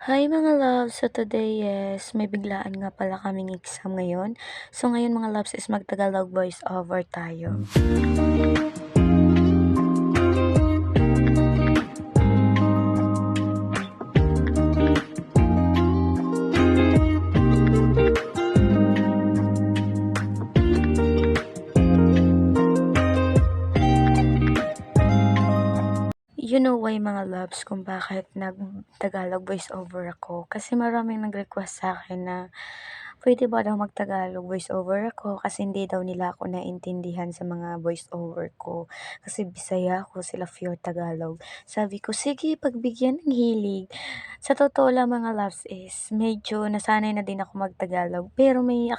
Hi mga loves! So today is may biglaan nga pala kaming exam ngayon. So ngayon mga loves is magtagalog voice over tayo. You know why mga loves kung bakit nag-Tagalog voice over ako? Kasi maraming nag-request sa akin na pwede ba daw mag-Tagalog voice over ako kasi hindi daw nila ako naintindihan sa mga voice over ko. Kasi Bisaya ako, sila pure Tagalog. Sabi ko, sige, pagbigyan ng hilig. Sa totoo lang mga loves is medyo nasanay na din ako mag-Tagalog pero may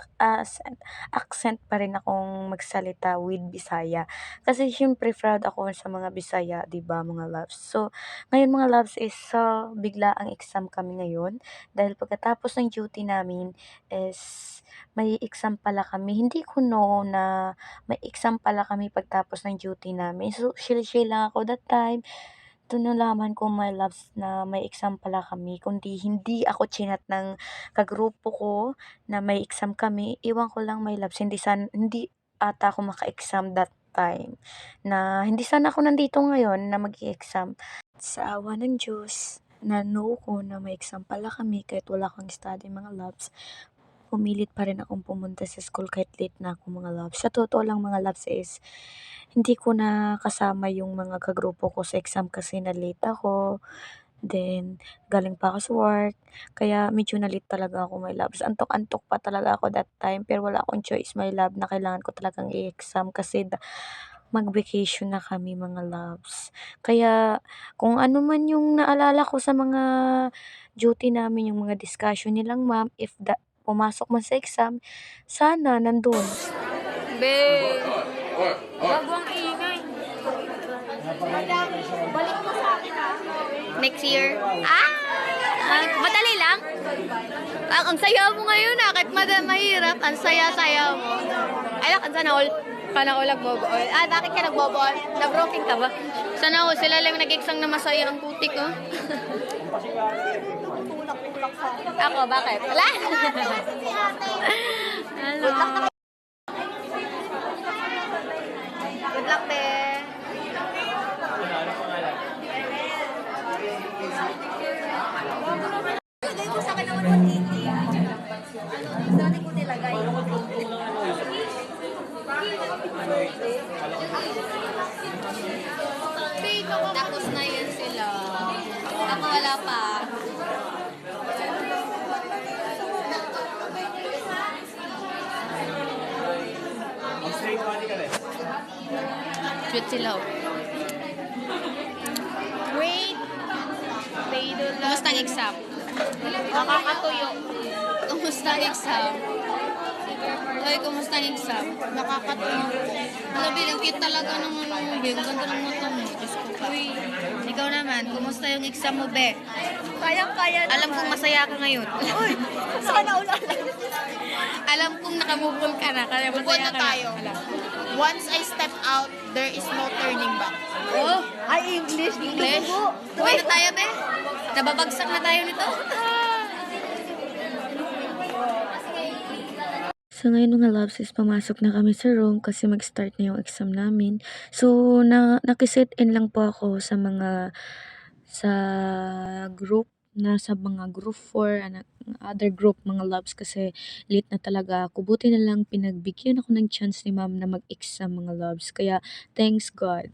accent pa rin akong magsalita with Bisaya. Kasi syempre proud ako sa mga Bisaya, 'di ba mga loves? So, ngayon mga loves is bigla ang exam kami ngayon dahil pagkatapos ng duty namin is may exam pala kami. Hindi ko know na may exam pala kami pagtapos ng duty namin. So, chill-chill lang ako that time. Dun nalaman ko my loves na may exam pala kami kundi hindi ako chinat ng kagrupo ko na may exam kami. Iwan ko lang my loves hindi ata ako maka-exam that time na hindi sana ako nandito ngayon na mag-e-exam. Sa awa ng Diyos, na-know ko na may exam pala kami kahit wala akong study mga loves. Pumilit pa rin akong pumunta sa school kahit late na ako mga loves. Sa totoo lang mga loves is hindi ko na kasama yung mga kagrupo ko sa exam kasi na-late ako. Then, galing pa ako sa work. Kaya medyo na-late talaga ako my loves. Antok-antok pa talaga ako that time pero wala akong choice my love na kailangan ko talagang i-exam kasi mag-vacation na kami mga loves. Kaya kung ano man yung naalala ko sa mga duty namin, yung mga discussion nilang ma'am, if pumasok man sa exam, sana nandun. Be, bago ang ingay. Balik mo sa akin next year. Madali lang. Ang saya mo ngayon kahit mahirap, ang saya-saya mo. Ay, ang sana all. Kana all nagbobool. Bakit ka nagbobool? Na-broken ka ba? Sana all, sila lang nag-exam na masaya ang putik, oh. Ako, bakit? Wala? Hello. Good luck, be. Lagay ko sa akin naman 180. Dati ko nilagay. Tapos na yun sila. Ako wala pa. Sweet sila. Great. Kumusta ang exam? Nakakatuyo. Kumusta ang exam? Oy, kumusta ang exam? Nakakatuyo. Alam, bilang cute talaga ng ganda ng mata mo. Diyos ko pa. Uy, ikaw naman, kumusta yung exam mo, be? Kayang-kaya naman. Alam kong masaya ka ngayon. Uy, sana ulan. Alam kong nakamove ka na. Kaya Move on masaya na ka tayo. na. Once I step out, there is no turning back. Oh, Ay, English. English. Dugo. Tuloy na tayo, be. Nababagsak na tayo nito. So ngayon mga loves is pumasok na kami sa room kasi mag-start na yung exam namin. So nakisit in lang po ako sa group sa mga group 4 other group mga loves kasi late na talaga ako. Buti na lang pinagbigyan ako ng chance ni ma'am na mag-exam mga loves. Kaya thanks God.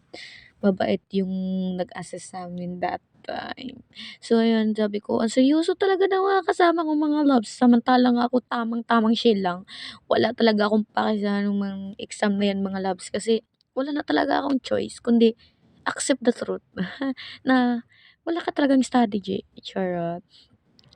Mabait yung nag-assess sa amin that time. So ayun, sabi ko, ang seryoso talaga ng mga kasama kong mga loves. Samantalang ako tamang-tamang chill lang. Wala talaga akong pake sa anumang exam na yan mga loves kasi wala na talaga akong choice kundi accept the truth na wala ka talagang strategy. Charot.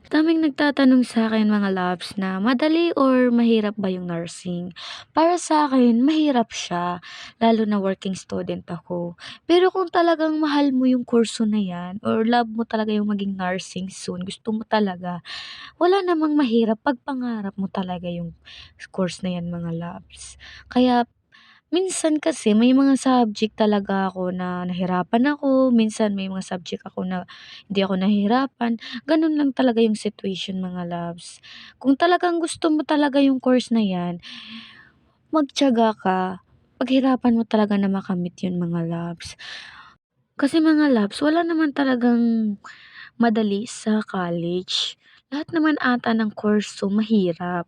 Daming nagtatanong sa akin mga loves na madali or mahirap ba yung nursing? Para sa akin, mahirap siya, lalo na working student ako. Pero kung talagang mahal mo yung kurso na yan or love mo talaga yung maging nursing soon, gusto mo talaga, wala namang mahirap pag pangarap mo talaga yung course na yan mga loves. Kaya Minsan kasi may mga subject talaga ako na nahirapan ako, minsan may mga subject ako na hindi ako nahihirapan, gano'n lang talaga yung situation mga loves. Kung talagang gusto mo talaga yung course na 'yan, magtiyaga ka, paghirapan mo talaga na makamit yun mga loves. Kasi mga loves, wala naman talagang madali sa college. Lahat naman ata ng kurso mahirap.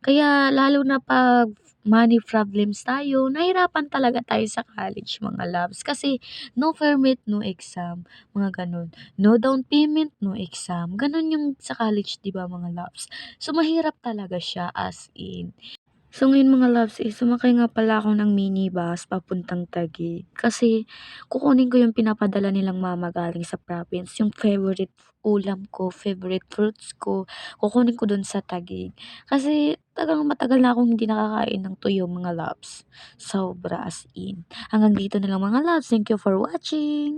Kaya lalo na 'pag money problems tayo, nahirapan talaga tayo sa college mga loves. Kasi no permit, no exam, mga gano'n. No down payment, no exam. Gano'n yung sa college 'di ba mga loves. So mahirap talaga siya as in. So ngayon mga loves, sumakay nga pala ako ng minibus papuntang Taguig. Kasi kukunin ko yung pinapadala nilang mama galing sa province, yung favorite ulam ko, favorite fruits ko, kukunin ko dun sa Taguig. Kasi talagang matagal na akong hindi nakakain ng tuyo mga loves. Sobra as in. Hanggang dito na lang mga loves. Thank you for watching.